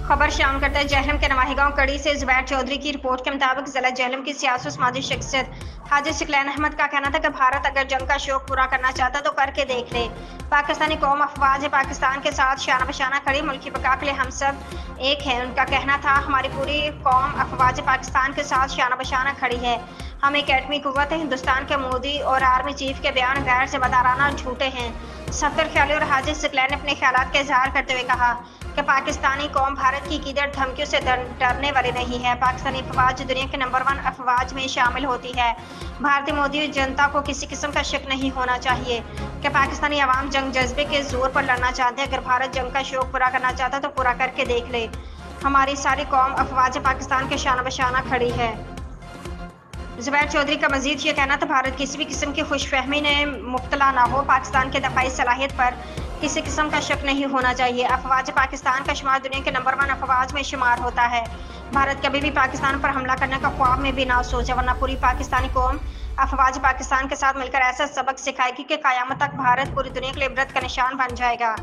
खबर शामिल करता है जहलम के नवाहीगांव कड़ी से जुबैर चौधरी की रिपोर्ट के मुताबिक जिला जहलम की सियासी समाजी शख्सियत हाजी सिकलैन अहमद का कहना था कि भारत अगर जंग का शौक पूरा करना चाहता तो करके देख ले। पाकिस्तानी कौम अफवाज पाकिस्तान के साथ शाना बशाना खड़ी, मुल्क की बका के लिए हम सब एक हैं। उनका कहना था हमारी पूरी कौम अफवाज पाकिस्तान के साथ शाना बशाना खड़ी है। हम एक एटमी कुव्वत है। हिंदुस्तान के मोदी और आर्मी चीफ के बयान गैर जिम्मेदाराना झूठे हैं। सफदर ख्याली और हाजी सिकलैन ने अपने ख्यालात का इजहार करते हुए कहा कि पाकिस्तानी कौम भारत की कीदड़ धमकियों से डरने वाली नहीं है। पाकिस्तानी अफवाज दुनिया के नंबर 1 अफवाज में शामिल होती है। भारतीय मोदी जनता को किसी किस्म का शक नहीं होना चाहिए कि पाकिस्तानी अवाम जंग जज्बे के जोर पर लड़ना चाहते हैं। अगर भारत जंग का शौक पूरा करना चाहता तो पूरा करके देख ले। हमारी सारी कौम अफवाज पाकिस्तान के शाना बशाना खड़ी है। जुबैर चौधरी का मजीद ये कहना था भारत किसी भी किस्म की खुशफहमी में मुब्तला ना हो। पाकिस्तान के दफाई सलाहियत पर किसी किस्म का शक नहीं होना चाहिए। अफवाज पाकिस्तान का शुमार दुनिया के नंबर 1 अफवाज में शुमार होता है। भारत कभी भी पाकिस्तान पर हमला करने का ख्वाब में भी ना सोचे, वरना पूरी पाकिस्तानी कौम अफवाज पाकिस्तान के साथ मिलकर ऐसा सबक सिखाएगी कि क़यामत तक भारत पूरी दुनिया के लिए इबरत का निशान बन जाएगा।